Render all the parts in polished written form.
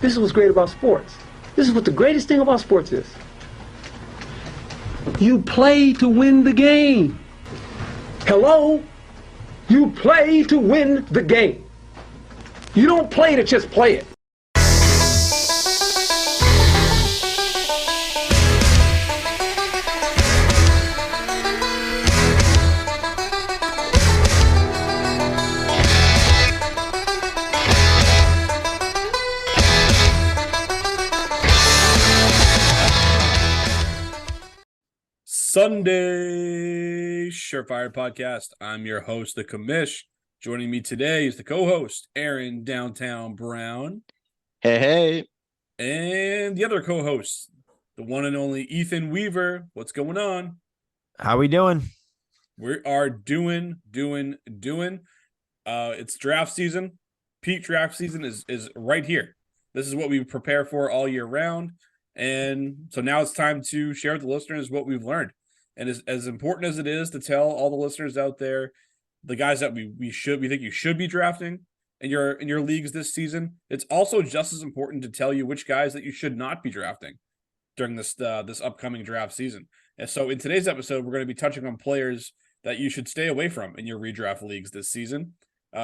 This is what's great about sports. This is what the greatest thing about sports is. You play to win the game. Hello? You play to win the game. You don't play to just play it. Sunday Surefire Podcast. I'm your host, the Commish. Joining me today is the co-host, Aaron Downtown Brown. Hey. And the other co-host, the one and only Ethan Weaver. What's going on? How we doing? We are doing. It's draft season. Peak draft season is right here. This is what we prepare for all year round. And so now it's time to share with the listeners what we've learned. And as important as it is to tell all the listeners out there, the guys that we think you should be drafting in your leagues this season, it's also just as important to tell you which guys that you should not be drafting during this upcoming draft season. And so in today's episode, we're going to be touching on players that you should stay away from in your redraft leagues this season.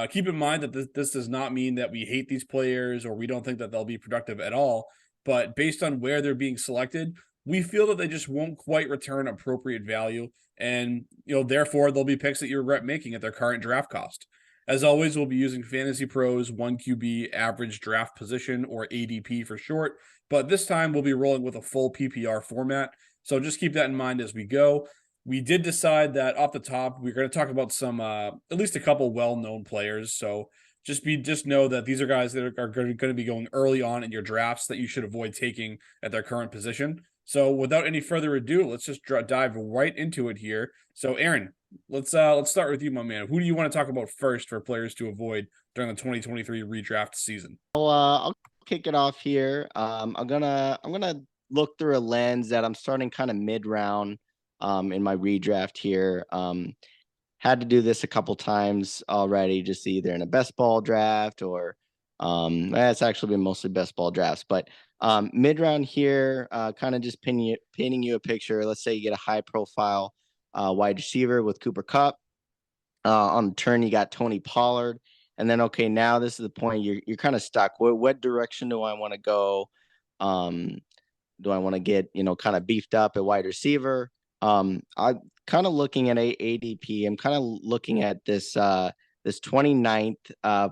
Keep in mind that this does not mean that we hate these players or we don't think that they'll be productive at all. But based on where they're being selected, we feel that they just won't quite return appropriate value. And, therefore, they'll be picks that you regret making at their current draft cost. As always, we'll be using Fantasy Pros 1QB average draft position, or ADP for short. But this time, we'll be rolling with a full PPR format. So just keep that in mind as we go. We did decide that off the top, we're going to talk about some, at least a couple well-known players. So just know that these are guys that are going to be going early on in your drafts that you should avoid taking at their current position. So without any further ado, let's just dive right into it here. So Aaron, let's start with you, my man. Who do you want to talk about first for players to avoid during the 2023 redraft season? Well, I'll kick it off here. I'm gonna look through a lens that I'm starting kind of mid-round in my redraft here. Had to do this a couple times already, just either in a best ball draft or it's actually been mostly best ball drafts, but mid-round here, kind of just painting you a picture. Let's say you get a high profile wide receiver with Cooper Kupp. On the turn, you got Tony Pollard. And then, okay, now this is the point you're kind of stuck. What direction do I want to go? Do I want to get, kind of beefed up at wide receiver? I'm kind of looking at ADP. I'm kind of looking at this 29th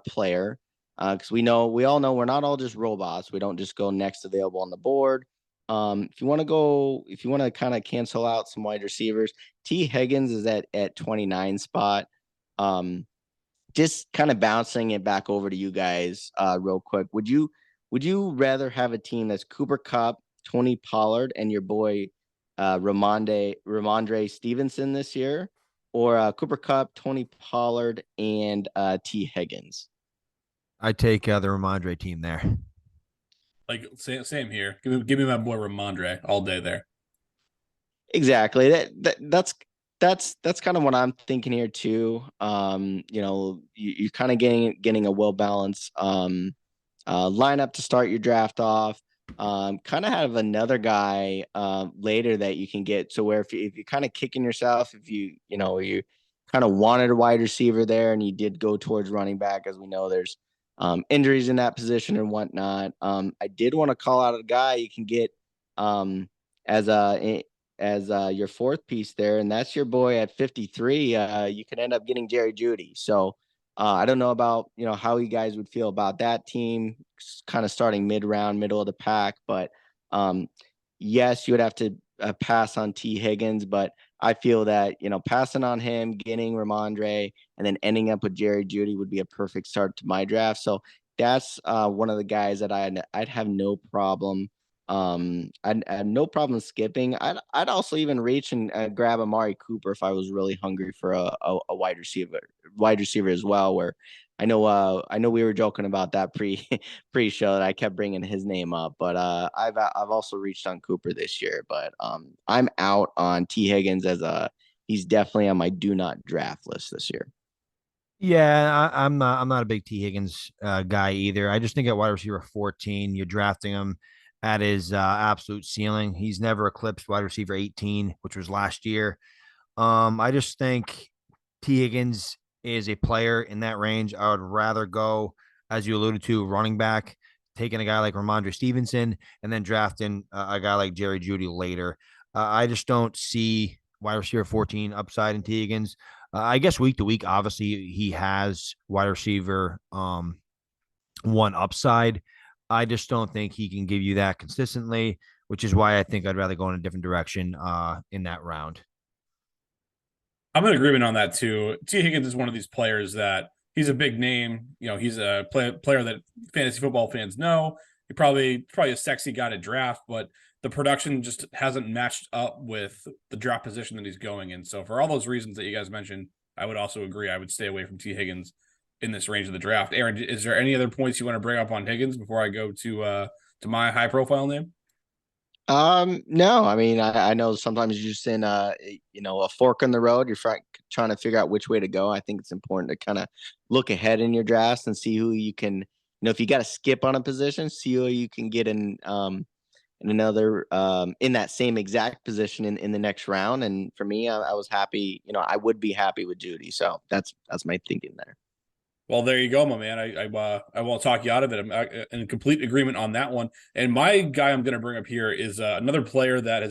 player. Because we all know we're not all just robots. We don't just go next available on the board. If you want to kind of cancel out some wide receivers, T. Higgins is at 29 spot. Just kind of bouncing it back over to you guys real quick. Would you rather have a team that's Cooper Kupp, Tony Pollard, and your boy Ramondre Stevenson this year, or Cooper Kupp, Tony Pollard, and T. Higgins? I take the Ramondre team there. Like same here. Give me my boy Ramondre all day there. Exactly. That's kind of what I'm thinking here too. You're kind of getting a well balanced lineup to start your draft off. Kind of have another guy later that you can get. So where if you're kind of kicking yourself, if you kind of wanted a wide receiver there and you did go towards running back, as we know there's injuries in that position and whatnot. I did want to call out a guy you can get as your fourth piece there, and that's your boy at 53. You can end up getting Jerry Jeudy. So I don't know about how you guys would feel about that team, kind of starting mid-round, middle of the pack. But yes, you would have to pass on T. Higgins, but I feel that, passing on him, getting Ramondre, and then ending up with Jerry Jeudy would be a perfect start to my draft. So that's one of the guys that I'd have no problem. I'd have no problem skipping. I'd also even reach and grab Amari Cooper if I was really hungry for a wide receiver as well. Where I know we were joking about that pre-show that I kept bringing his name up, but I've also reached on Cooper this year, but I'm out on T. Higgins he's definitely on my do not draft list this year. Yeah, I'm not a big T Higgins guy either. I just think at wide receiver 14, you're drafting him at his absolute ceiling. He's never eclipsed wide receiver 18, which was last year. I just think T Higgins is a player in that range. I would rather go, as you alluded to, running back, taking a guy like Ramondre Stevenson, and then drafting a guy like Jerry Judy later. I just don't see wide receiver 14 upside in T Higgins. I guess week to week, obviously, he has wide receiver one upside. I just don't think he can give you that consistently, which is why I think I'd rather go in a different direction in that round. I'm in agreement on that too. T. Higgins is one of these players that he's a big name. He's a player that fantasy football fans know. He probably a sexy guy to draft, but the production just hasn't matched up with the draft position that he's going in. So for all those reasons that you guys mentioned, I would also agree. I would stay away from T. Higgins in this range of the draft. Aaron, is there any other points you want to bring up on Higgins before I go to my high profile name? No, I mean, I know sometimes you're just in a fork in the road. You're trying to figure out which way to go. I think it's important to kind of look ahead in your drafts and see who you can, if you got to skip on a position, see who you can get in another in that same exact position in the next round. And for me, I was happy. I would be happy with Judy. So that's my thinking there. Well, there you go, my man. I won't talk you out of it. I'm in complete agreement on that one. And my guy I'm going to bring up here is another player that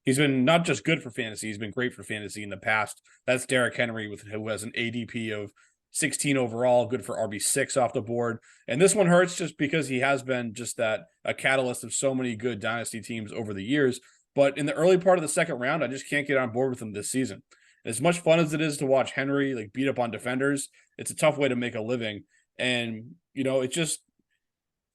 he's been not just good for fantasy, he's been great for fantasy in the past. That's Derrick Henry, who has an ADP of 16 overall, good for RB6 off the board. And this one hurts just because he has been just a catalyst of so many good dynasty teams over the years. But in the early part of the second round, I just can't get on board with him this season. As much fun as it is to watch Henry like beat up on defenders, it's a tough way to make a living. And it's just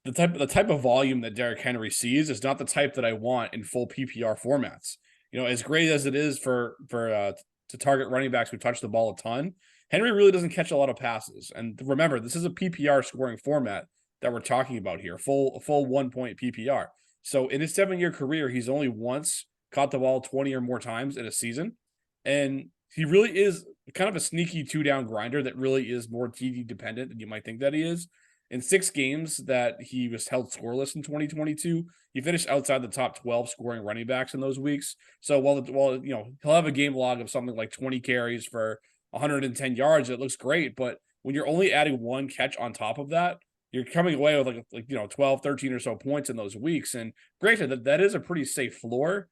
the type of volume that Derrick Henry sees is not the type that I want in full PPR formats. As great as it is for to target running backs who touch the ball a ton, Henry really doesn't catch a lot of passes. And remember, this is a PPR scoring format that we're talking about here, a full 1 point PPR. So in his 7-year career, he's only once caught the ball 20 or more times in a season. And he really is kind of a sneaky 2-down grinder that really is more TD dependent than you might think that he is. In 6 games that he was held scoreless in 2022, he finished outside the top 12 scoring running backs in those weeks. So while he'll have a game log of something like 20 carries for 110 yards, it looks great. But when you're only adding one catch on top of that, you're coming away with like 12, 13 or so points in those weeks. And granted, that is a pretty safe floor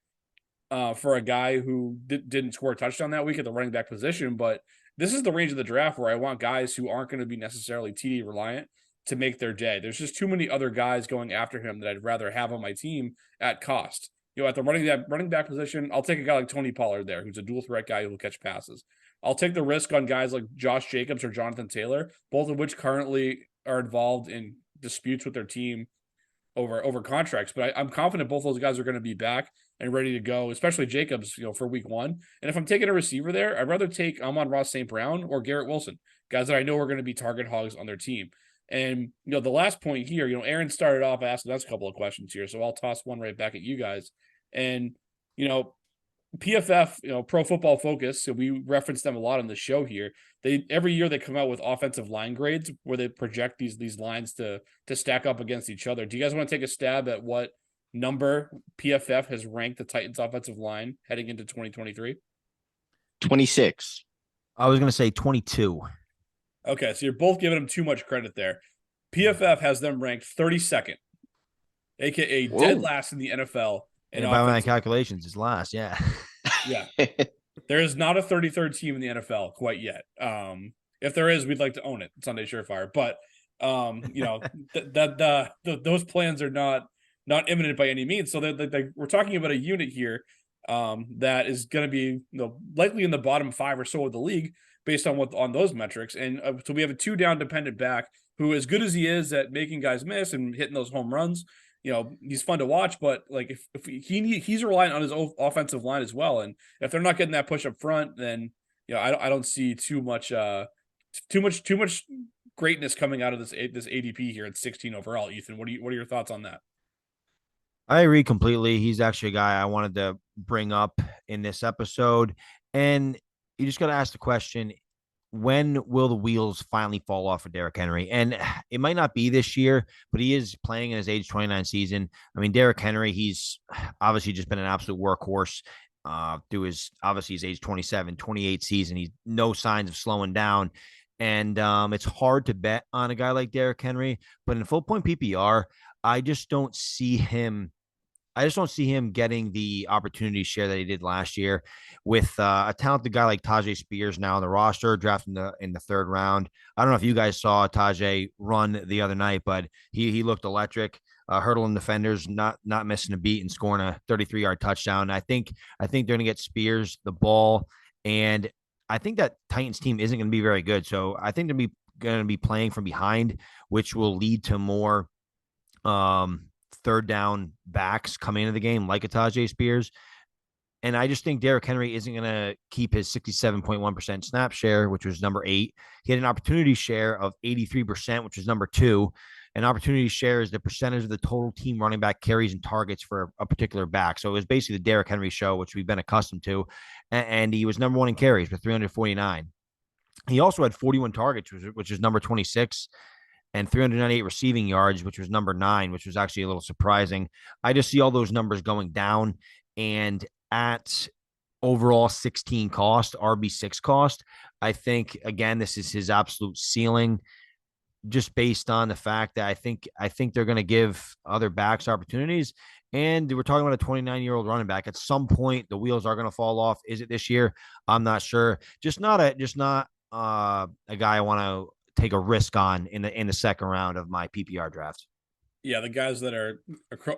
for a guy who didn't score a touchdown that week at the running back position. But this is the range of the draft where I want guys who aren't going to be necessarily TD reliant to make their day. There's just too many other guys going after him that I'd rather have on my team at cost. At the running back position, I'll take a guy like Tony Pollard there, who's a dual threat guy who will catch passes. I'll take the risk on guys like Josh Jacobs or Jonathan Taylor, both of which currently are involved in disputes with their team over contracts. But I'm confident both those guys are going to be back and ready to go, especially Jacobs, for week 1. And if I'm taking a receiver there, I'd rather take Amon-Ra St. Brown or Garrett Wilson, guys that I know are going to be target hogs on their team. And, the last point here, Aaron started off asking us a couple of questions here, so I'll toss one right back at you guys. And, PFF, Pro Football Focus, so we reference them a lot on the show here. Every year they come out with offensive line grades where they project these lines to stack up against each other. Do you guys want to take a stab at what number PFF has ranked the Titans offensive line heading into 2023? 26. I was going to say 22. Okay, so you're both giving them too much credit there. PFF has them ranked 32nd, aka Whoa. dead last in the NFL. And by my calculations, it's last. Yeah. Yeah. There is not a 33rd team in the NFL quite yet. If there is, we'd like to own it, Sunday Surefire. But those plans are not imminent by any means. So we're talking about a unit here that is going to be likely in the bottom 5 or so of the league based on those metrics. And so we have a 2-down dependent back who, as good as he is at making guys miss and hitting those home runs, he's fun to watch. But like if he's relying on his offensive line as well, and if they're not getting that push up front, then I don't see too much greatness coming out of this ADP here at 16 overall. Ethan, what are your thoughts on that? I agree completely. He's actually a guy I wanted to bring up in this episode. And you just got to ask the question, when will the wheels finally fall off for Derrick Henry? And it might not be this year, but he is playing in his age 29 season. I mean, Derrick Henry, he's obviously just been an absolute workhorse through his obviously his age 27, 28 season. He's no signs of slowing down. And it's hard to bet on a guy like Derrick Henry, but in full point PPR, I just don't see him I just don't see him getting the opportunity share that he did last year with a talented guy like Tajay Spears now on the roster, drafted in the third round. I don't know if you guys saw Tajay run the other night, but he looked electric, hurdling defenders, not missing a beat, and scoring a 33-yard touchdown. I think they're going to get Spears the ball, and I think that Titans team isn't going to be very good. So I think they're going to be playing from behind, which will lead to more third down backs coming into the game like Tajay Spears. And I just think Derrick Henry isn't going to keep his 67.1% snap share, which was number 8. He had an opportunity share of 83%, which was number 2. An opportunity share is the percentage of the total team running back carries and targets for a particular back. So it was basically the Derrick Henry show, which we've been accustomed to. And he was number 1 in carries with 349. He also had 41 targets, which is number 26, and 398 receiving yards, which was number 9, which was actually a little surprising. I just see all those numbers going down. And at overall 16 cost, RB6 cost, I think, again, this is his absolute ceiling, just based on the fact that I think they're going to give other backs opportunities. And we're talking about a 29-year-old running back. At some point, the wheels are going to fall off. Is it this year? I'm not sure. Just not a guy I want to take a risk on in the second round of my PPR draft. Yeah, the guys that are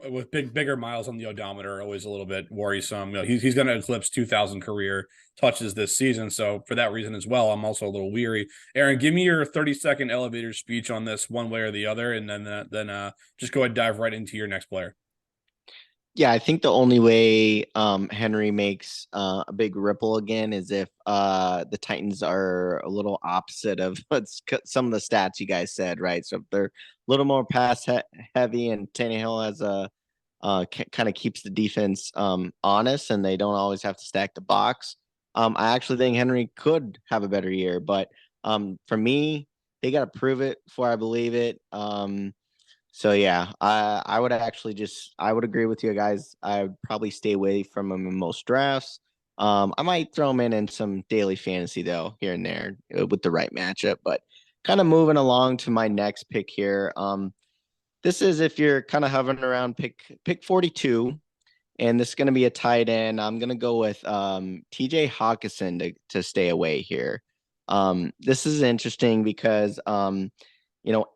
with bigger miles on the odometer are always a little bit worrisome. You know, he's going to eclipse 2,000 career touches this season, so for that reason as well, I'm also a little weary. Aaron, give me your 30-second elevator speech on this, one way or the other, and then just go ahead and dive right into your next player. Yeah, I think the only way Henry makes a big ripple again is if the Titans are a little opposite of some of the stats you guys said, right? So if they're a little more pass heavy and Tannehill has a kind of keeps the defense honest and they don't always have to stack the box. I actually think Henry could have a better year, but for me, they got to prove it before I believe it. So yeah, I would agree with you guys. I would probably stay away from him in most drafts. I might throw him in some daily fantasy though, here and there with the right matchup. But kind of moving along to my next pick here. This is if you're kind of hovering around pick 42, and this is going to be a tight end. I'm going to go with TJ Hawkinson to stay away here. This is interesting because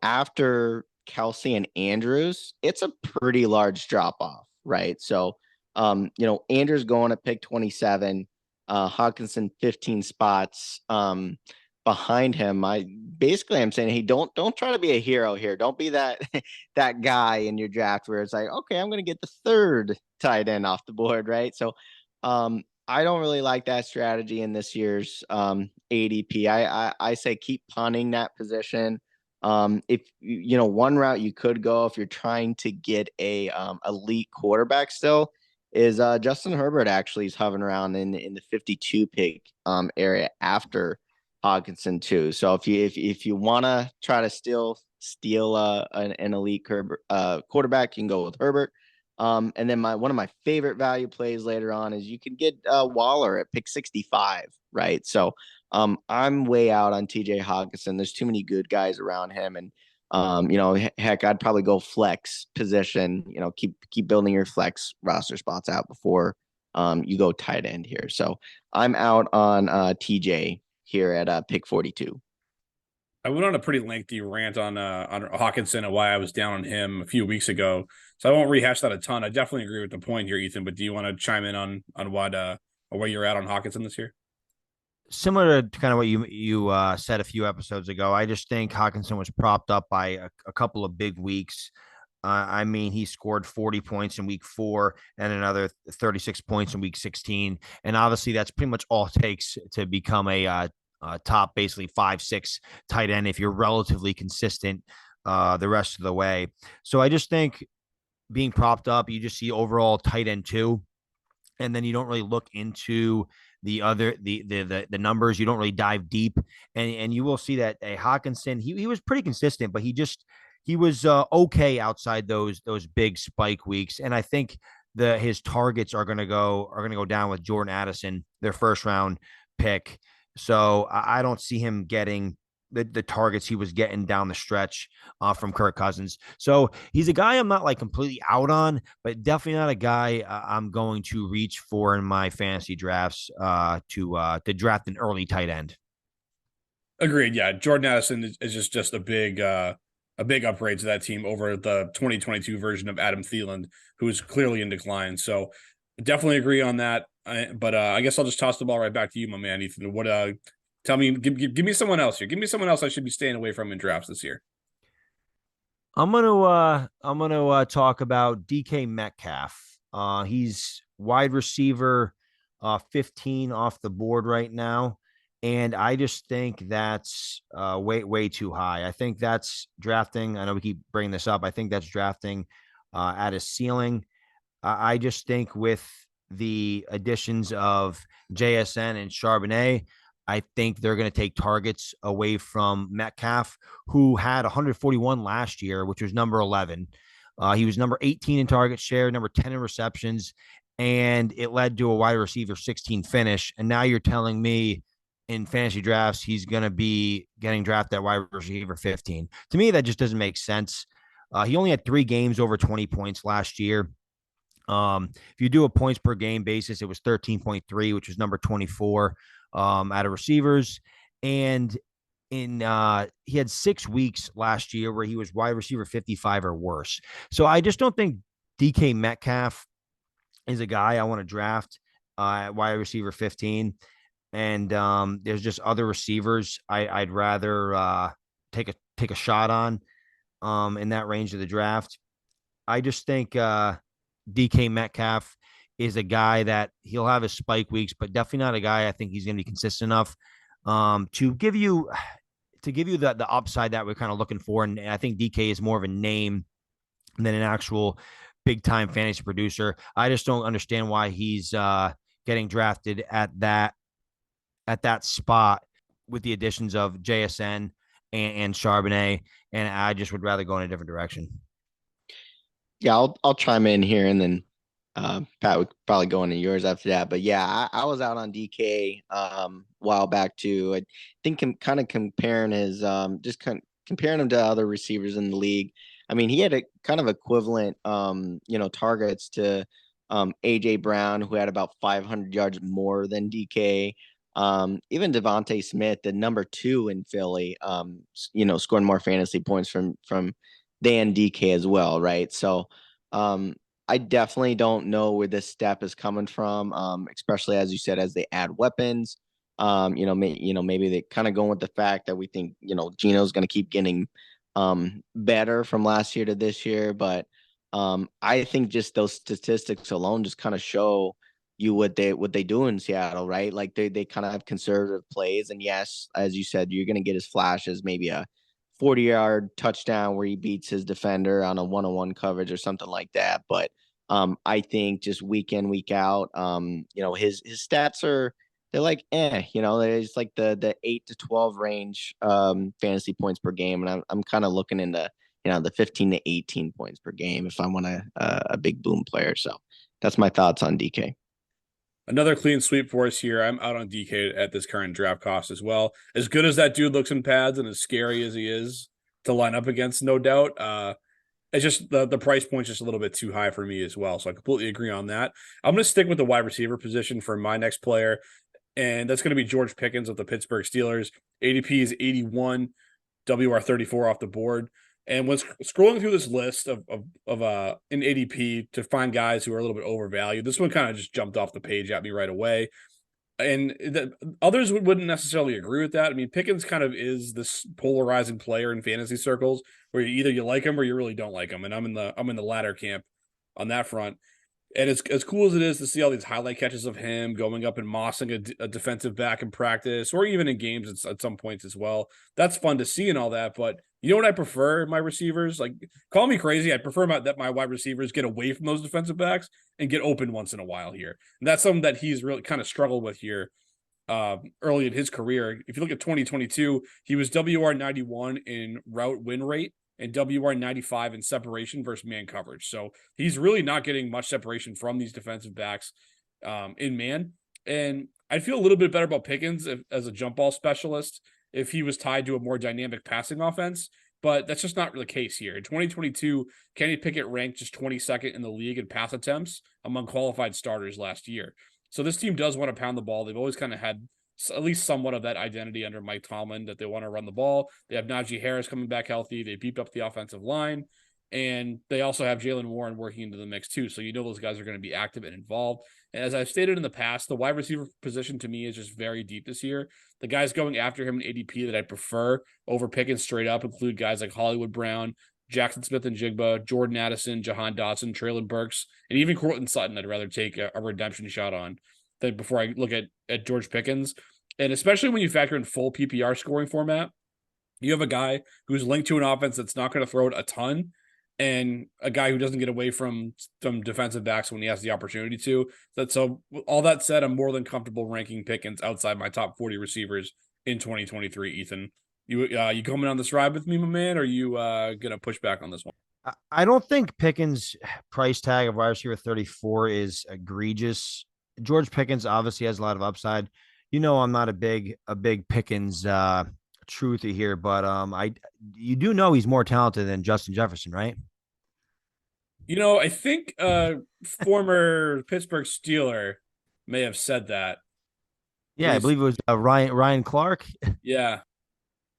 after Kelsey and Andrews, it's a pretty large drop off, right? So, Andrews going at pick 27, Hawkinson 15 spots behind him. I'm saying, hey, don't try to be a hero here. Don't be that that guy in your draft where it's like, okay, I'm going to get the third tight end off the board, right? So, I don't really like that strategy in this year's ADP. I say keep punting that position. If one route you could go if you're trying to get a elite quarterback still is Justin Herbert actually is hovering around in the 52 pick area after Hawkinson too. So if you want to try to still steal an elite quarterback, you can go with Herbert. And then one of my favorite value plays later on is you can get Waller at pick 65, right? So I'm way out on TJ Hawkinson. There's too many good guys around him. And, heck, I'd probably go flex position, keep building your flex roster spots out before you go tight end here. So I'm out on TJ here at pick 42. I went on a pretty lengthy rant on Hawkinson and why I was down on him a few weeks ago. So I won't rehash that a ton. I definitely agree with the point here, Ethan, but do you want to chime in on what where you're at on Hawkinson this year? Similar to kind of what you said a few episodes ago, I just think Hawkinson was propped up by a couple of big weeks. I mean, he scored 40 points in week 4 and another 36 points in week 16. And obviously, that's pretty much all it takes to become a top, basically 5-6 tight end if you're relatively consistent the rest of the way. So I just think being propped up, you just see overall tight end 2. And then you don't really look into the numbers. You don't really dive deep, and you will see that Hawkinson, he was pretty consistent, but he was okay outside those big spike weeks. And I think his targets are going to go down with Jordan Addison, their first round pick. So I don't see him getting the targets he was getting down the stretch from Kirk Cousins. So he's a guy I'm not like completely out on, but definitely not a guy I'm going to reach for in my fantasy drafts to draft an early tight end. Agreed. Yeah, Jordan Addison is just a big upgrade to that team over the 2022 version of Adam Thielen, who is clearly in decline. So definitely agree on that. But I guess I'll just toss the ball right back to you, my man, Ethan. What tell me, give me someone else here. Give me someone else I should be staying away from in drafts this year. I'm gonna talk about DK Metcalf. He's wide receiver 15 off the board right now, and I just think that's way too high. I think that's drafting. I know we keep bringing this up. I think that's drafting at a ceiling. I just think with the additions of JSN and Charbonnet, I think they're going to take targets away from Metcalf, who had 141 last year, which was number 11. He was number 18 in target share, number 10 in receptions, and it led to a wide receiver 16 finish. And now you're telling me in fantasy drafts he's going to be getting drafted at wide receiver 15. To me, that just doesn't make sense. He only had 3 games over 20 points last year. If you do a points per game basis, it was 13.3, which was number 24 out of receivers. And he had 6 weeks last year where he was wide receiver 55 or worse. So I just don't think DK Metcalf is a guy I want to draft at wide receiver 15. And there's just other receivers I'd rather take a shot on in that range of the draft. I just think DK Metcalf is a guy that he'll have his spike weeks, but definitely not a guy I think he's going to be consistent enough to give you the upside that we're kind of looking for. And I think DK is more of a name than an actual big time fantasy producer. I just don't understand why he's getting drafted at that spot with the additions of JSN and Charbonnet. And I just would rather go in a different direction. Yeah, I'll chime in here, and then Pat would probably go into yours after that. But yeah, I was out on DK a while back too. I think I'm kind of comparing his comparing him to other receivers in the league. I mean, he had a kind of equivalent targets to AJ Brown, who had about 500 yards more than DK. Even Devontae Smith, the number 2 in Philly, scored more fantasy points from than DK as well, right? So I definitely don't know where this step is coming from, especially as you said, as they add weapons. Maybe they kind of going with the fact that we think Geno's going to keep getting better from last year to this year, but I think just those statistics alone just kind of show you what they do in Seattle, right? Like they kind of have conservative plays, and yes, as you said, you're going to get his flashes, maybe a 40-yard touchdown where he beats his defender on a one-on-one coverage or something like that. But I think just week in, week out, his stats they're like, it's like the 8 to 12 range fantasy points per game. And I'm kind of looking into, the 15 to 18 points per game if I want a big boom player. So that's my thoughts on DK. Another clean sweep for us here. I'm out on DK at this current draft cost as well. As good as that dude looks in pads and as scary as he is to line up against, no doubt. It's just the price point's just a little bit too high for me as well. So I completely agree on that. I'm going to stick with the wide receiver position for my next player, and that's going to be George Pickens of the Pittsburgh Steelers. ADP is 81, WR 34 off the board. And when scrolling through this list of in ADP to find guys who are a little bit overvalued, this one kind of just jumped off the page at me right away. And others wouldn't necessarily agree with that. I mean, Pickens kind of is this polarizing player in fantasy circles where either you like him or you really don't like him. And I'm in the latter camp on that front. And it's as cool as it is to see all these highlight catches of him going up and mossing a defensive back in practice or even in games at some points as well. That's fun to see and all that, but You know what I prefer my receivers? Like, call me crazy. I prefer that my wide receivers get away from those defensive backs and get open once in a while here. And that's something that he's really kind of struggled with here early in his career. If you look at 2022, he was WR 91 in route win rate and WR 95 in separation versus man coverage. So he's really not getting much separation from these defensive backs in man. And I'd feel a little bit better about Pickens as a jump ball specialist if he was tied to a more dynamic passing offense. But that's just not really the case here. In 2022, Kenny Pickett ranked just 22nd in the league in pass attempts among qualified starters last year. So this team does want to pound the ball. They've always kind of had at least somewhat of that identity under Mike Tomlin that they want to run the ball. They have Najee Harris coming back healthy. They beefed up the offensive line. And they also have Jalen Warren working into the mix too. So you know those guys are going to be active and involved. And as I've stated in the past, the wide receiver position to me is just very deep this year. The guys going after him in ADP that I prefer over Pickens straight up include guys like Hollywood Brown, Jackson Smith and Jigba, Jordan Addison, Jahan Dotson, Traylon Burks, and even Courtland Sutton. I'd rather take a redemption shot on than before I look at George Pickens. And especially when you factor in full PPR scoring format, you have a guy who's linked to an offense that's not going to throw it a ton, and a guy who doesn't get away from defensive backs when he has the opportunity to. So all that said, I'm more than comfortable ranking Pickens outside my top 40 receivers in 2023. Ethan, you coming on this ride with me, my man? Or are you gonna push back on this one? I don't think Pickens' price tag of wide receiver 34 is egregious. George Pickens obviously has a lot of upside. You know, I'm not a big Pickens truthy here, but you do know he's more talented than Justin Jefferson, right? You know, I think former Pittsburgh Steeler may have said that. Yeah, I believe it was Ryan Clark. Yeah.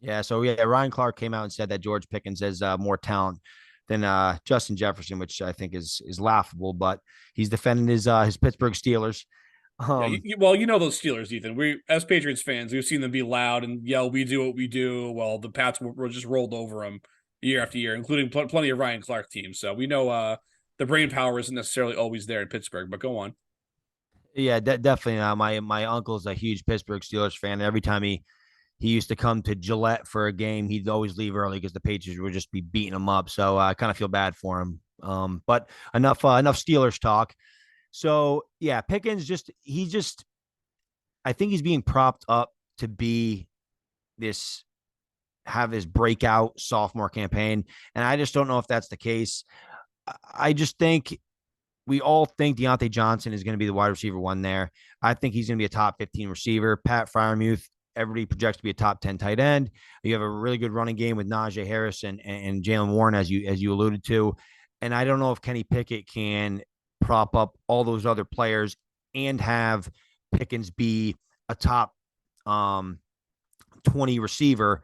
Yeah, so yeah, Ryan Clark came out and said that George Pickens has more talent than Justin Jefferson, which I think is laughable. But he's defending his Pittsburgh Steelers. Yeah, well, you know those Steelers, Ethan. We, as Patriots fans, we've seen them be loud and yell, "We do what we do." Well, the Pats were just rolled over them year after year, including plenty of Ryan Clark teams. So we know the brain power isn't necessarily always there in Pittsburgh. But go on. Yeah, definitely. My uncle's a huge Pittsburgh Steelers fan. Every time he used to come to Gillette for a game, he'd always leave early because the Patriots would just be beating him up. So I kind of feel bad for him. But enough Steelers talk. So yeah, Pickens I think he's being propped up to be have his breakout sophomore campaign. And I just don't know if that's the case. I just think we all think Deontay Johnson is going to be the wide receiver one there. I think he's going to be a top 15 receiver. Pat Freiermuth, everybody projects to be a top 10 tight end. You have a really good running game with Najee Harris and Jalen Warren, as you alluded to. And I don't know if Kenny Pickett can prop up all those other players and have Pickens be a top 20 receiver,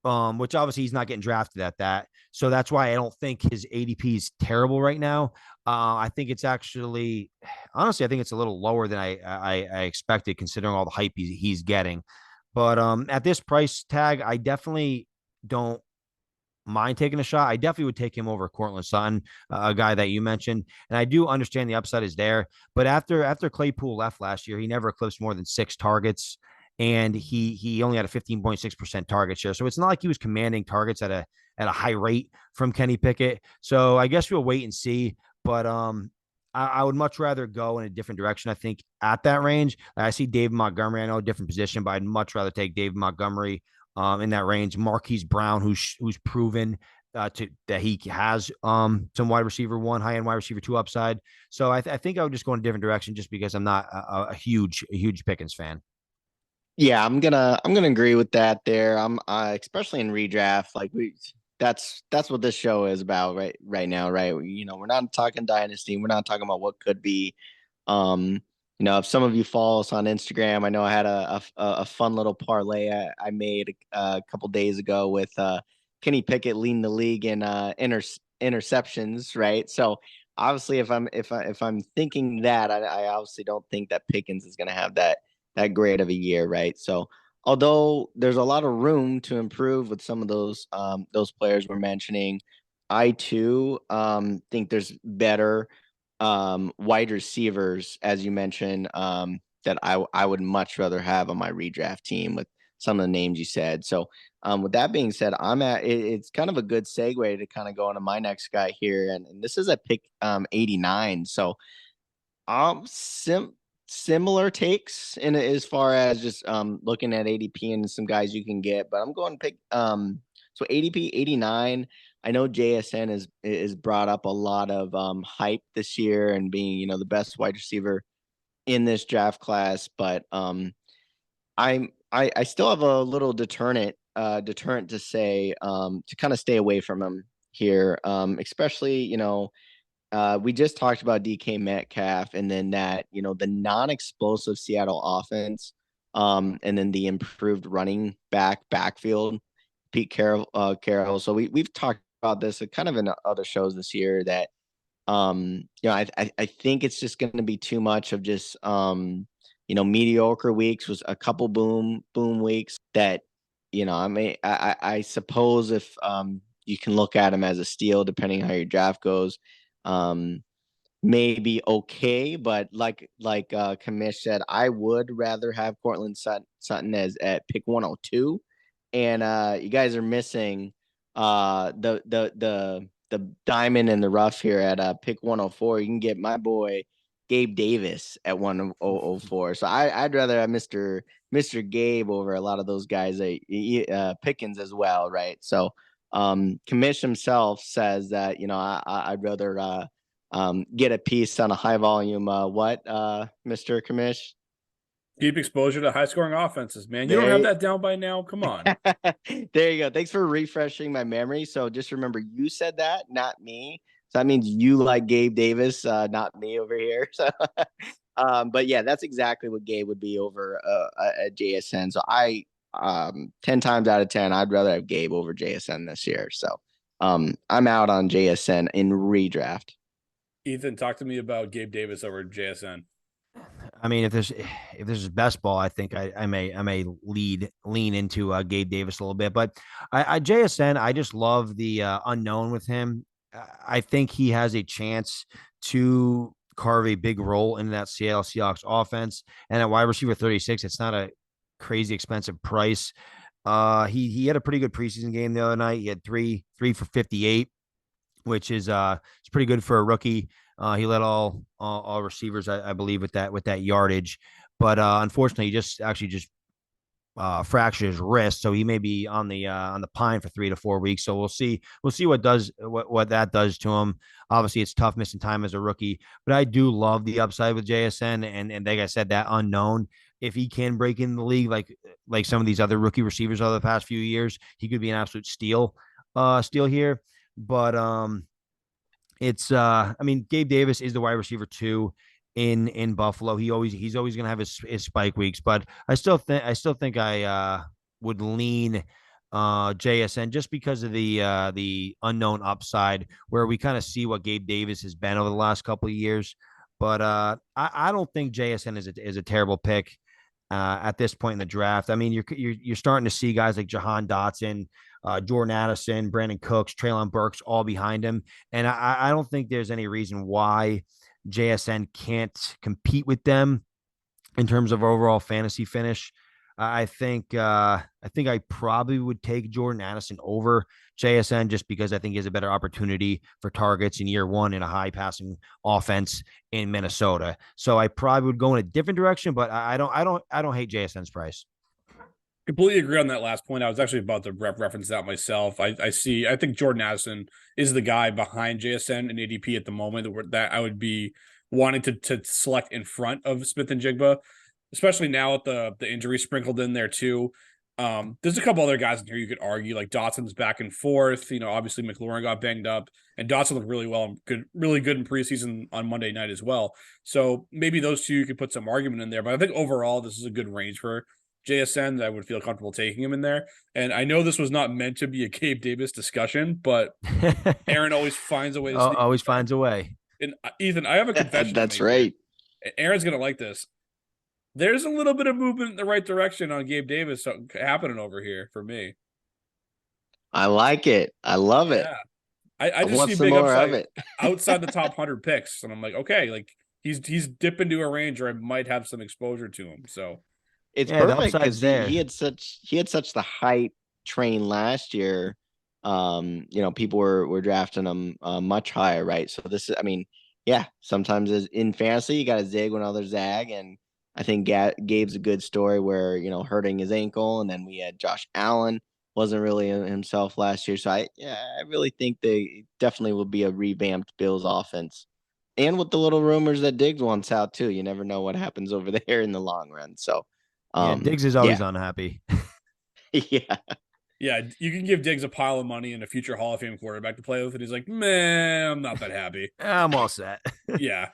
which obviously he's not getting drafted at that. So that's why I don't think his ADP is terrible right now. I think it's actually, honestly, I think it's a little lower than I expected considering all the hype he's getting. But at this price tag, I definitely don't mind taking a shot. I definitely would take him over Courtland Sutton, a guy that you mentioned. And I do understand the upside is there. But after Claypool left last year, he never eclipsed more than 6 targets. And he only had a 15.6% target share. So it's not like he was commanding targets at a high rate from Kenny Pickett. So I guess we'll wait and see. But I would much rather go in a different direction. I think at that range, I see David Montgomery. I know a different position, but I'd much rather take David Montgomery in that range. Marquise Brown, who's proven that he has some wide receiver 1, high end wide receiver 2 upside. So I think I would just go in a different direction just because I'm not a huge Pickens fan. Yeah, I'm gonna agree with that there. I'm especially in redraft, like that's what this show is about right now, right? You know, we're not talking dynasty, we're not talking about what could be. You know, if some of you follow us on Instagram, I know I had a fun little parlay I made a couple days ago with Kenny Pickett leading the league in interceptions, right? So obviously, if I'm thinking that, I obviously don't think that Pickens is going to have that great of a year, right? So although there's a lot of room to improve with some of those players we're mentioning, I too think there's better wide receivers, as you mentioned, that I would much rather have on my redraft team with some of the names you said. So with that being said, it's kind of a good segue to kind of go into my next guy here. And this is a pick 89. So similar takes in as far as just looking at ADP and some guys you can get, but I'm going to pick so ADP 89. I know JSN is brought up a lot of hype this year and being, you know, the best wide receiver in this draft class, but I still have a little deterrent to say to kind of stay away from him here, especially, you know, we just talked about DK Metcalf and then that, you know, the non-explosive Seattle offense, and then the improved running backfield, Pete Carroll. So we've talked about this kind of in other shows this year that, you know, I think it's just going to be too much of just, you know, mediocre weeks was a couple boom weeks that, you know, I mean, I suppose if you can look at him as a steal, depending how your draft goes, maybe okay, but like Kamish said, I would rather have Cortland Sutton as at pick 102, and you guys are missing the diamond in the rough here at pick 104. You can get my boy Gabe Davis at 104. So I'd rather have Mr. Gabe over a lot of those guys Pickens as well, right? So Kamish himself says that, you know, I'd rather get a piece on a high volume Mr. Kamish? Keep exposure to high scoring offenses, man. You don't have that down by now. Come on. There you go. Thanks for refreshing my memory. So just remember, you said that, not me. So that means you like Gabe Davis, not me over here. So, but yeah, that's exactly what Gabe would be over at JSN. So 10 times out of 10, I'd rather have Gabe over JSN this year. So I'm out on JSN in redraft. Ethan, talk to me about Gabe Davis over JSN. I mean, if this is best ball, I think I may lean into Gabe Davis a little bit, but JSN, I just love the unknown with him. I think he has a chance to carve a big role in that Seattle Seahawks offense. And at wide receiver 36, it's not a crazy expensive price. He had a pretty good preseason game the other night. He had three for 58, which is it's pretty good for a rookie. He led all receivers, I believe, with that yardage. But unfortunately, he just fractured his wrist, so he may be on the pine for 3 to 4 weeks. So we'll see what that does to him. Obviously, it's tough missing time as a rookie, but I do love the upside with JSN, and like I said, that unknown. If he can break in the league like some of these other rookie receivers over the past few years, he could be an absolute steal here. But it's I mean, Gabe Davis is the wide receiver 2 in Buffalo. He's always going to have his spike weeks, but I still think I would lean JSN just because of the unknown upside, where we kind of see what Gabe Davis has been over the last couple of years. But I don't think JSN is a terrible pick at this point in the draft. I mean, you're starting to see guys like Jahan Dotson, Jordan Addison, Brandon Cooks, Treylon Burks all behind him. And I don't think there's any reason why JSN can't compete with them in terms of overall fantasy finish. I think I probably would take Jordan Addison over JSN just because I think he has a better opportunity for targets in year one in a high passing offense in Minnesota. So I probably would go in a different direction, but I don't hate JSN's price. Completely agree on that last point. I was actually about to reference that myself. I think Jordan Addison is the guy behind JSN and ADP at the moment that I would be wanting to select in front of Smith and Jigba, especially now with the injury sprinkled in there too. There's a couple other guys in here you could argue, like Dotson's back and forth. You know, obviously McLaurin got banged up, and Dotson looked really good in preseason on Monday night as well. So maybe those two you could put some argument in there. But I think overall this is a good range for JSN that I would feel comfortable taking him in there. And I know this was not meant to be a Gabe Davis discussion, but Aaron always finds a way. Always finds a way. And Ethan, I have a confession. That's right. Here. Aaron's gonna like this. There's a little bit of movement in the right direction on Gabe Davis happening over here for me. I like it. I love it. I just see big upside outside the top 100 picks, and I'm like, okay, like he's dipped into a range where I might have some exposure to him. So it's Yeah, the perfect upside's because there. he had such the hype train last year. People were drafting him much higher, right? So this is, I mean, yeah, sometimes in fantasy you got to zig when others zag, and I think Gabe's a good story where hurting his ankle, and then we had Josh Allen wasn't really himself last year. So I really think they definitely will be a revamped Bills offense. And with the little rumors that Diggs wants out too, you never know what happens over there in the long run. So, Yeah, Diggs is always yeah, unhappy. yeah, Yeah, you can give Diggs a pile of money and a future Hall of Fame quarterback to play with, and he's like, man, I'm not that happy. I'm all set. Yeah.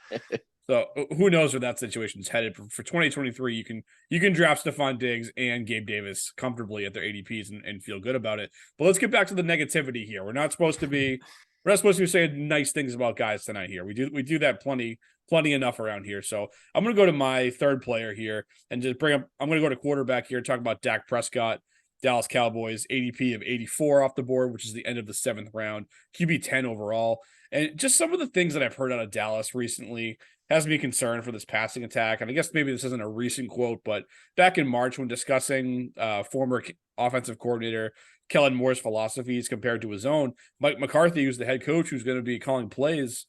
So who knows where that situation's headed for 2023? You can draft Stephon Diggs and Gabe Davis comfortably at their ADPs and feel good about it. But let's get back to the negativity here. We're not supposed to be saying nice things about guys tonight here. We do that plenty enough around here. So I'm gonna go to my third player here and just bring up. I'm gonna go to quarterback here. Talk about Dak Prescott, Dallas Cowboys, ADP of 84 off the board, which is the end of the 7th round, QB 10 overall, and just some of the things that I've heard out of Dallas recently has me concerned for this passing attack. And I guess maybe this isn't a recent quote, but back in March when discussing former offensive coordinator Kellen Moore's philosophies compared to his own, Mike McCarthy, who's the head coach who's going to be calling plays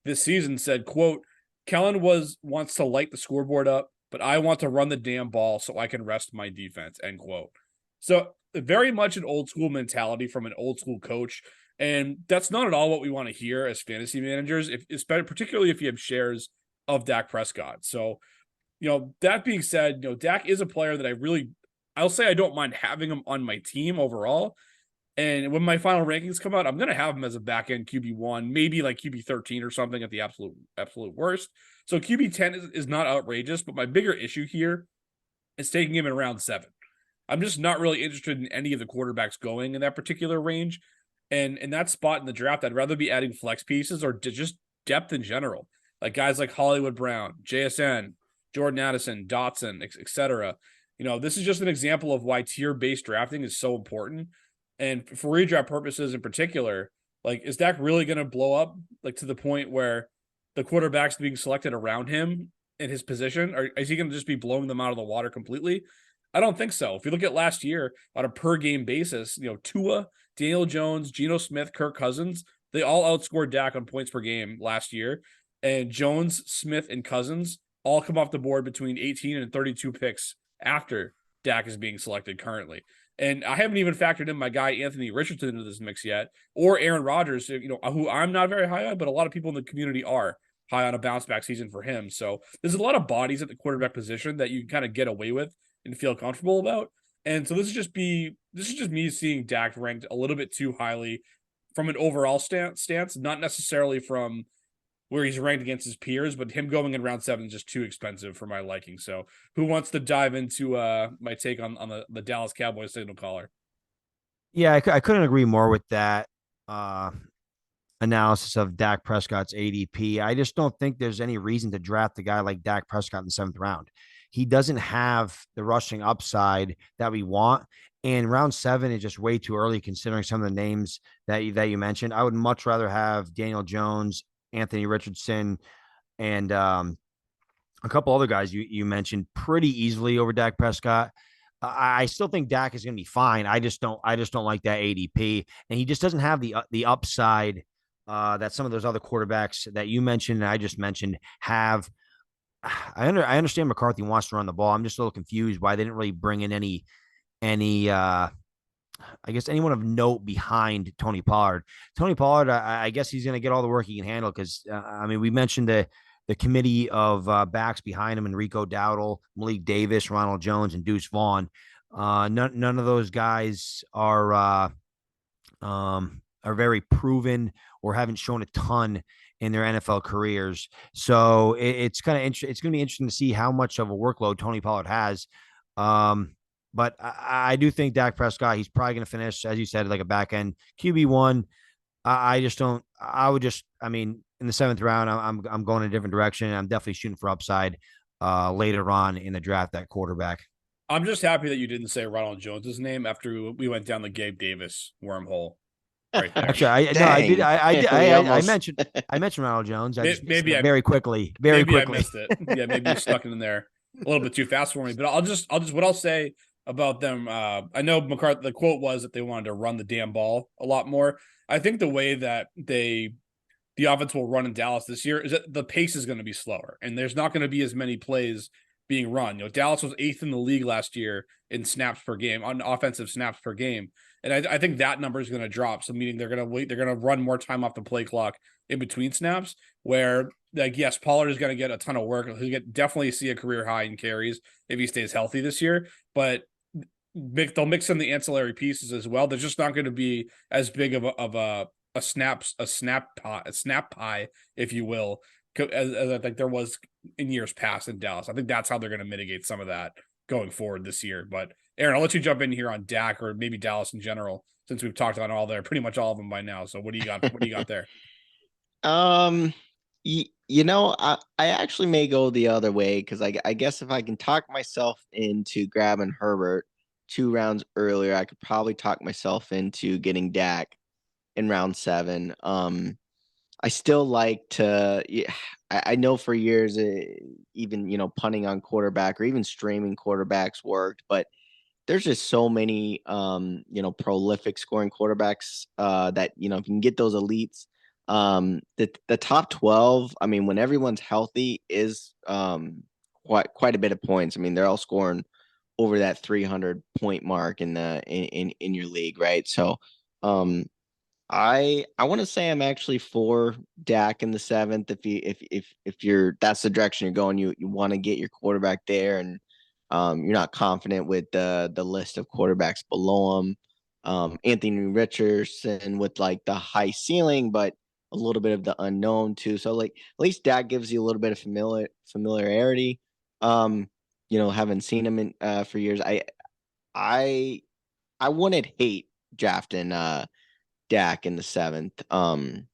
this season, said, quote, Kellen wants to light the scoreboard up, but I want to run the damn ball so I can rest my defense, end quote. So very much an old school mentality from an old school coach. And that's not at all what we want to hear as fantasy managers, particularly if you have shares of Dak Prescott. So, that being said, Dak is a player that I'll say I don't mind having him on my team overall. And when my final rankings come out, I'm going to have him as a back end QB1, maybe like QB 13 or something at the absolute worst. So QB 10 is not outrageous, but my bigger issue here is taking him in round 7. I'm just not really interested in any of the quarterbacks going in that particular range. And in that spot in the draft, I'd rather be adding flex pieces or just depth in general. Like guys like Hollywood Brown, JSN, Jordan Addison, Dotson, etc. This is just an example of why tier-based drafting is so important. And for redraft purposes in particular, like, is Dak really going to blow up like to the point where the quarterbacks being selected around him in his position, or is he going to just be blowing them out of the water completely? I don't think so. If you look at last year on a per game basis, Tua, Daniel Jones, Geno Smith, Kirk Cousins, they all outscored Dak on points per game last year. And Jones, Smith, and Cousins all come off the board between 18 and 32 picks after Dak is being selected currently. And I haven't even factored in my guy Anthony Richardson into this mix yet, or Aaron Rodgers, who I'm not very high on, but a lot of people in the community are high on a bounce back season for him. So there's a lot of bodies at the quarterback position that you can kind of get away with and feel comfortable about. And so this is just me seeing Dak ranked a little bit too highly from an overall stance, not necessarily from where he's ranked against his peers, but him going in round 7 is just too expensive for my liking. So who wants to dive into my take on the Dallas Cowboys signal caller? Yeah, I couldn't agree more with that analysis of Dak Prescott's ADP. I just don't think there's any reason to draft a guy like Dak Prescott in the 7th round. He doesn't have the rushing upside that we want. And round 7 is just way too early considering some of the names that you mentioned. I would much rather have Daniel Jones, Anthony Richardson, and a couple other guys you mentioned pretty easily over Dak Prescott. I still think Dak is going to be fine. I just don't like that ADP, and he just doesn't have the upside that some of those other quarterbacks that you mentioned and I just mentioned have. I understand McCarthy wants to run the ball. I'm just a little confused why they didn't really bring in any I guess anyone of note behind Tony Pollard. Tony Pollard, I guess he's going to get all the work he can handle because, we mentioned the committee of backs behind him, Enrico Dowdle, Malik Davis, Ronald Jones, and Deuce Vaughn. None of those guys are very proven or haven't shown a ton in their NFL careers. So it's kind of interesting. It's going to be interesting to see how much of a workload Tony Pollard has. But I do think Dak Prescott, he's probably going to finish, as you said, like a back end QB1. I just don't. In the 7th round, I'm going a different direction. I'm definitely shooting for upside later on in the draft at quarterback. I'm just happy that you didn't say Ronald Jones's name after we went down the Gabe Davis wormhole. Right there. Actually, I did. I mentioned Ronald Jones. I just maybe very quickly. I missed it. Yeah, maybe you stuck it in there. a little bit too fast for me. But I'll just what I'll say about them. I know McCarthy. The quote was that they wanted to run the damn ball a lot more. I think the way that the offense will run in Dallas this year is that the pace is going to be slower, and there's not going to be as many plays being run. Dallas was 8th in the league last year in snaps per game, on offensive snaps per game. And I think that number is going to drop. So meaning they're going to run more time off the play clock in between snaps, where like, yes, Pollard is going to get a ton of work. He'll definitely see a career high in carries if he stays healthy this year, but they'll mix in the ancillary pieces as well. There's just not going to be as big of a snap pie, if you will, as I think there was in years past in Dallas. I think that's how they're going to mitigate some of that going forward this year. But Aaron, I'll let you jump in here on Dak or maybe Dallas in general, since we've talked on pretty much all of them by now. So what do you got? What do you got there? I actually may go the other way because I guess if I can talk myself into grabbing Herbert 2 rounds earlier, I could probably talk myself into getting Dak in round 7. I still like to. I know for years, even punting on quarterback or even streaming quarterbacks worked, but there's just so many prolific scoring quarterbacks that if you can get those elites. The top 12, I mean, when everyone's healthy, is quite a bit of points. I mean, they're all scoring over that 300 point mark in your league, right? So I want to say I'm actually for Dak in the 7th. If you're that's the direction you're going, you want to get your quarterback there, and you're not confident with the list of quarterbacks below him. Anthony Richardson with like the high ceiling, but a little bit of the unknown too. So like at least Dak gives you a little bit of familiarity. Haven't seen him in for years. I wouldn't hate drafting Dak in the 7th.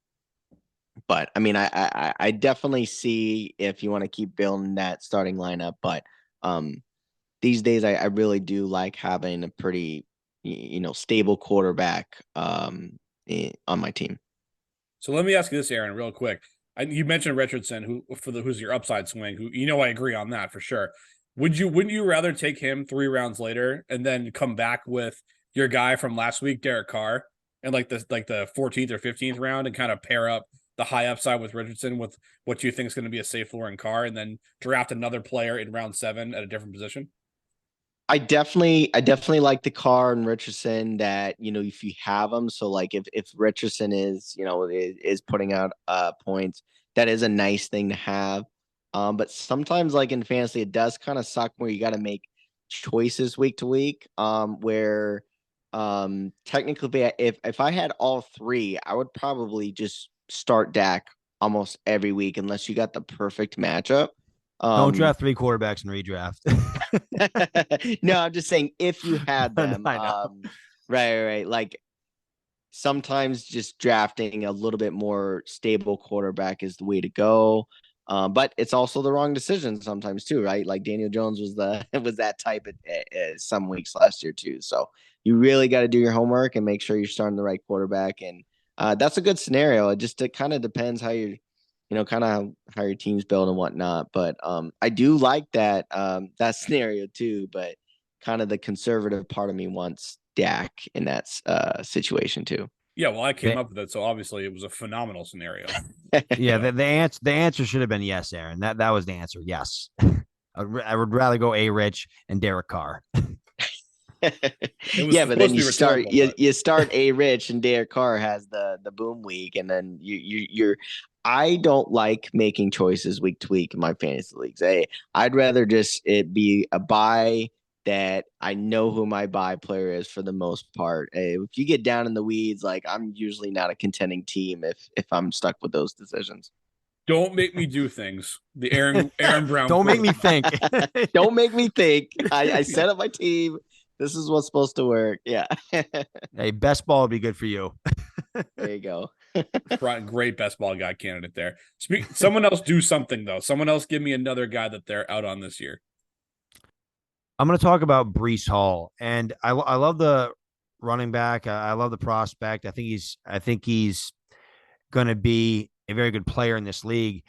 But I mean, I definitely see if you want to keep building that starting lineup. But these days, I really do like having a pretty stable quarterback on my team. So let me ask you this, Aaron, real quick. You mentioned Richardson, who's your upside swing. Who I agree on that for sure. Wouldn't you rather take him 3 rounds later and then come back with your guy from last week, Derek Carr, and like the 14th or 15th round, and kind of pair up the high upside with Richardson with what you think is going to be a safe floor in Carr, and then draft another player in round 7 at a different position? I definitely like the Carr and Richardson that, if you have them. So like if Richardson is putting out points, that is a nice thing to have. But sometimes like in fantasy, it does kind of suck where you got to make choices week to week. Where technically if I had all 3, I would probably just start Dak almost every week unless you got the perfect matchup. Don't draft 3 quarterbacks in redraft. No, I'm just saying if you had them. I know. Right. Like sometimes just drafting a little bit more stable quarterback is the way to go. But it's also the wrong decision sometimes too, right? Like Daniel Jones was that type at some weeks last year too. So you really got to do your homework and make sure you're starting the right quarterback. And that's a good scenario. It kind of depends how you kind of how your team's built and whatnot. But I do like that scenario too. But kind of the conservative part of me wants Dak in that situation too. Yeah, well, I came up with it, so obviously it was a phenomenal scenario. Yeah, the answer should have been yes, Aaron. That was the answer. Yes, I would rather go Rich and Derek Carr. Yeah, but then you start Rich and Derek Carr has the boom week, and then you're. I don't like making choices week to week in my fantasy leagues. I'd rather just it be a buy that I know who my buy player is for the most part. If you get down in the weeds, like I'm usually not a contending team if I'm stuck with those decisions. Don't make me do things. The Aaron Brown. Don't make me think. Don't make me think. I set up my team. This is what's supposed to work. Yeah. Hey, best ball would be good for you. There you go. Great best ball guy candidate there. Someone else do something though. Someone else give me another guy that they're out on this year. I'm going to talk about Breece Hall, and I love the running back. I love the prospect. I think he's going to be a very good player in this league.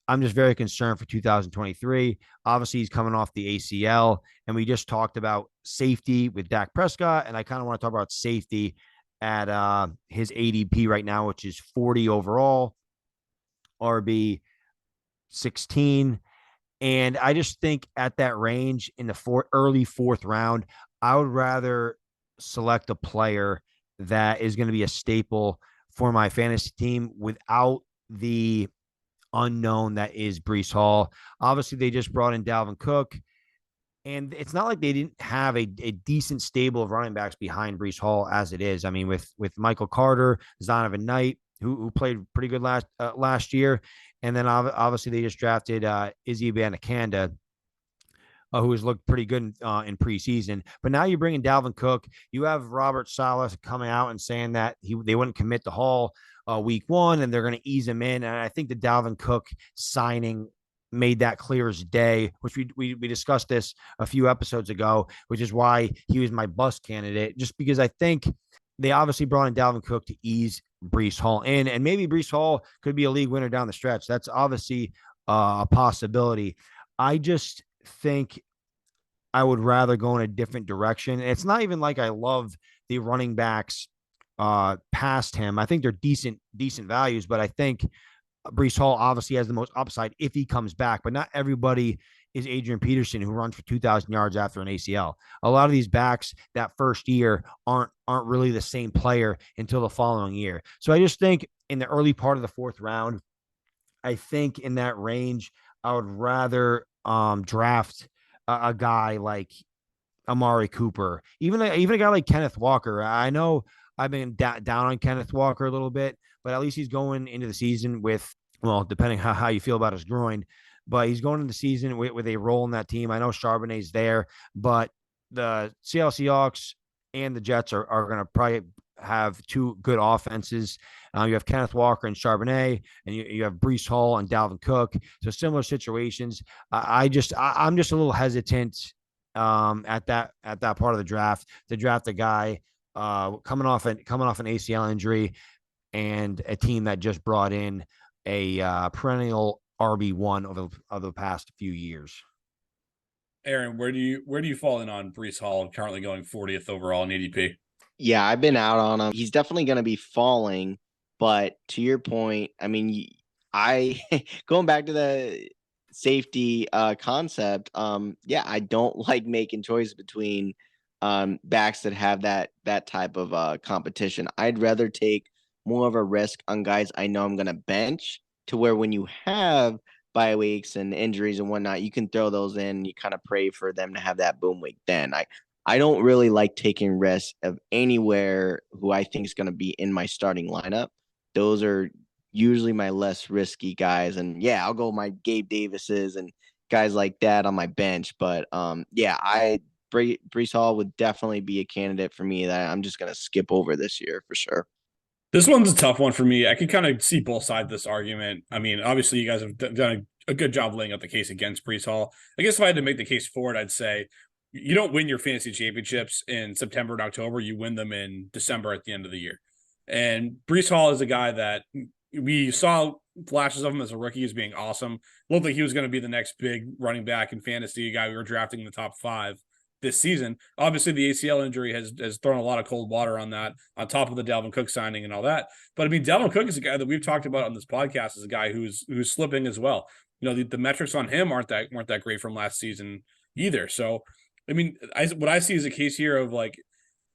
I'm just very concerned for 2023. Obviously, he's coming off the ACL, and we just talked about safety with Dak Prescott, and I kind of want to talk about safety at his ADP right now, which is 40 overall, RB 16. And I just think at that range in the early fourth round, I would rather select a player that is going to be a staple for my fantasy team without the unknown that is Breece Hall. Obviously, they just brought in Dalvin Cook, and it's not like they didn't have a decent stable of running backs behind Breece Hall as it is. I mean, with Michael Carter, Zonovan Knight, who played pretty good last year, and then obviously they just drafted Izzy Abanikanda, who has looked pretty good in preseason. But now you're bringing Dalvin Cook. You have Robert Saleh coming out and saying that they wouldn't commit to Hall week one, and they're going to ease him in. And I think the Dalvin Cook signing made that clear as day, which we discussed this a few episodes ago, which is why he was my bust candidate, just because I think they obviously brought in Dalvin Cook to ease Breece Hall in, and maybe Breece Hall could be a league winner down the stretch. That's obviously a possibility. I just think I would rather go in a different direction. It's not even like I love the running backs past him. I think they're decent values, but I think Breece Hall obviously has the most upside if he comes back, but not everybody is Adrian Peterson, who runs for 2,000 yards after an ACL. A lot of these backs that first year aren't really the same player until the following year. So I just think in the early part of the fourth round, I think in that range, I would rather draft a guy like Amari Cooper, even a guy like Kenneth Walker. I know I've been down on Kenneth Walker a little bit, but at least he's going into the season with, well, depending how you feel about his groin, but he's going into the season with a role in that team. I know Charbonnet's there, but the Seattle Seahawks and the Jets are going to probably have two good offenses. You have Kenneth Walker and Charbonnet, and you have Breece Hall and Dalvin Cook. So similar situations. I'm just a little hesitant at that part of the draft to draft a guy coming off an ACL injury and a team that just brought in a perennial RB1 of the past few years. Aaron, where do you fall in on Breece Hall, currently going 40th overall in ADP? Yeah, I've been out on him. He's definitely going to be falling, but to your point, I mean, I going back to the safety concept, yeah, I don't like making choices between backs that have that type of competition. I'd rather take more of a risk on guys I know I'm going to bench, to where when you have bye weeks and injuries and whatnot, you can throw those in and you kind of pray for them to have that boom week. Then I don't really like taking risks of anywhere who I think is going to be in my starting lineup. Those are usually my less risky guys. And yeah, I'll go my Gabe Davises and guys like that on my bench. But yeah, Breece Hall would definitely be a candidate for me that I'm just going to skip over this year for sure. This one's a tough one for me. I can kind of see both sides of this argument. I mean, obviously, you guys have done a good job laying out the case against Breece Hall. I guess if I had to make the case for it, I'd say you don't win your fantasy championships in September and October. You win them in December at the end of the year. And Breece Hall is a guy that we saw flashes of him as a rookie as being awesome. Looked like he was going to be the next big running back in fantasy, a guy we were drafting in the top 5 this season. Obviously, the ACL injury has thrown a lot of cold water on that, on top of the Dalvin Cook signing and all that. But I mean, Dalvin Cook is a guy that we've talked about on this podcast as a guy who's slipping as well. You know, the metrics on him weren't that great from last season either. So, I mean, what I see is a case here of like,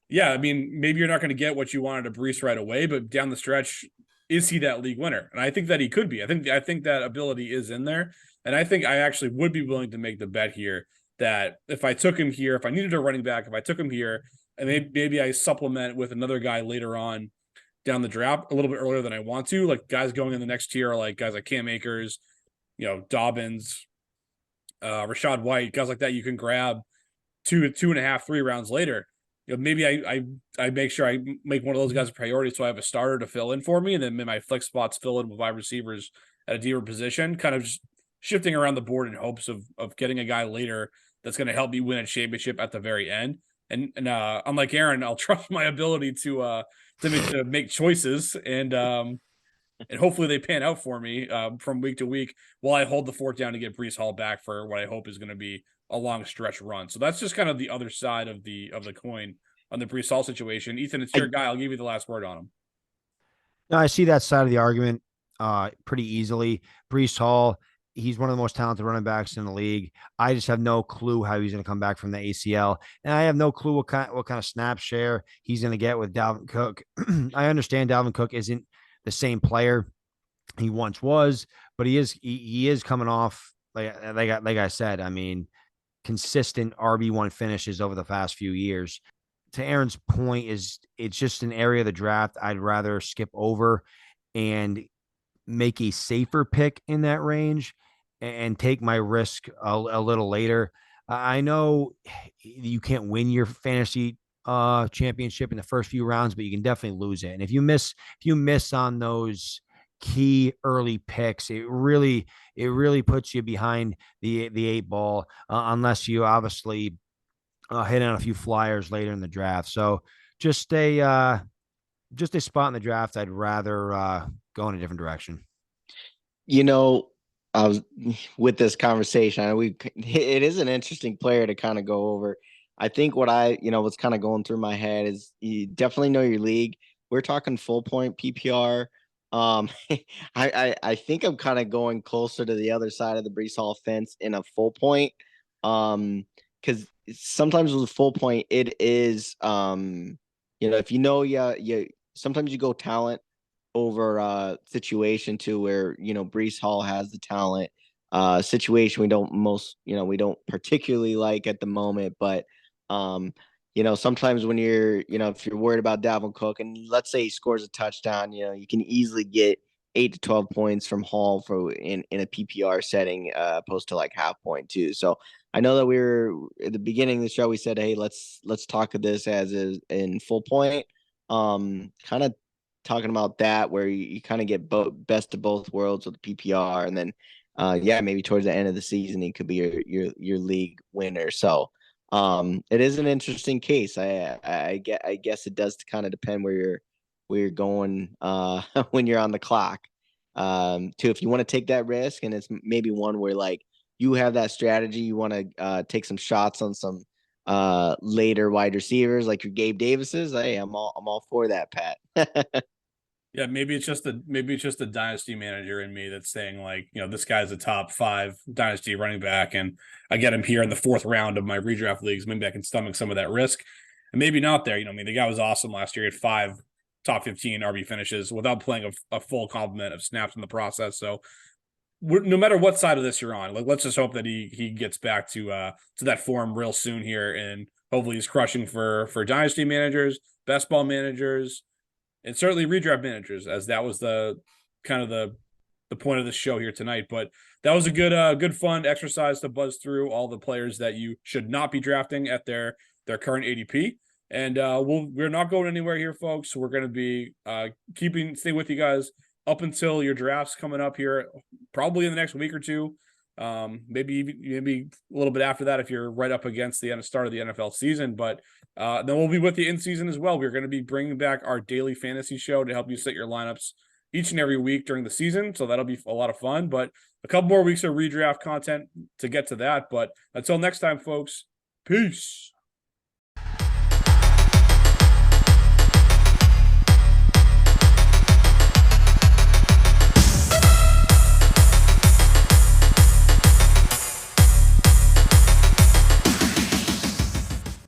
yeah, I mean, maybe you're not going to get what you wanted to Breece right away, but down the stretch, is he that league winner? And I think that he could be. I think that ability is in there, and I think I actually would be willing to make the bet here that if I took him here, if I needed a running back, if I took him here, and maybe I supplement with another guy later on down the draft a little bit earlier than I want to, like guys going in the next tier are like guys like Cam Akers, you know, Dobbins, Rashad White, guys like that you can grab 2.5, 3 rounds later. You know, maybe I make sure I make one of those guys a priority so I have a starter to fill in for me, and then my flex spots fill in with wide receivers at a deeper position, kind of just shifting around the board in hopes of getting a guy later that's going to help me win a championship at the very end. And unlike Aaron, I'll trust my ability to make choices. And and hopefully they pan out for me from week to week while I hold the fort down to get Breece Hall back for what I hope is going to be a long stretch run. So that's just kind of the other side of the coin on the Breece Hall situation. Ethan, it's your guy. I'll give you the last word on him. No, I see that side of the argument pretty easily. Breece Hall, he's one of the most talented running backs in the league. I just have no clue how he's going to come back from the ACL, and I have no clue what kind of snap share he's going to get with Dalvin Cook. I understand Dalvin Cook isn't the same player he once was, but he is coming off like I said. I mean, consistent RB1 finishes over the past few years. To Aaron's point, is it's just an area of the draft I'd rather skip over and make a safer pick in that range and take my risk a little later. I know you can't win your fantasy championship in the first few rounds, but you can definitely lose it. And if you miss on those key early picks, it really puts you behind the eight ball, unless you obviously hit on a few flyers later in the draft. So just a spot in the draft I'd rather go in a different direction. I was with this conversation. It is an interesting player to kind of go over. I think what's kind of going through my head is you definitely know your league. We're talking full point PPR. I think I'm kind of going closer to the other side of the Breece Hall fence in a full point. Because sometimes with a full point, it is if sometimes you go talent over situation to where Breece Hall has the talent situation we don't particularly like at the moment, but sometimes when if you're worried about Dalvin Cook and let's say he scores a touchdown, you can easily get 8 to 12 points from Hall in a PPR setting opposed to like half point too. So I know that we were at the beginning of the show, we said, hey, let's talk of this as is in full point. Kind of talking about that where you kind of get best of both worlds with the PPR, and then maybe towards the end of the season he could be your league winner. So it is an interesting case. I guess it does kind of depend where you're going when you're on the clock. Too, if you want to take that risk, and it's maybe one where like you have that strategy, you want to take some shots on some later wide receivers like your Gabe Davises. Hey, I'm all for that, Pat. Yeah, maybe it's just a dynasty manager in me that's saying like, this guy's a top 5 dynasty running back, and I get him here in the 4th round of my redraft leagues. Maybe I can stomach some of that risk, and maybe not there. The guy was awesome last year. He had 5 top 15 RB finishes without playing a full complement of snaps in the process. So no matter what side of this you're on, like let's just hope that he gets back to that form real soon here, and hopefully he's crushing for dynasty managers, best ball managers, and certainly redraft managers, as that was the kind of the point of the show here tonight. But that was a good fun exercise to buzz through all the players that you should not be drafting at their current ADP. And we're not going anywhere here, folks. We're going to be stay with you guys up until your drafts coming up here, probably in the next week or two. Maybe a little bit after that if you're right up against the start of the NFL season. But then we'll be with you in season as well. We're going to be bringing back our daily fantasy show to help you set your lineups each and every week during the season. So that'll be a lot of fun. But a couple more weeks of redraft content to get to that. But until next time, folks, peace.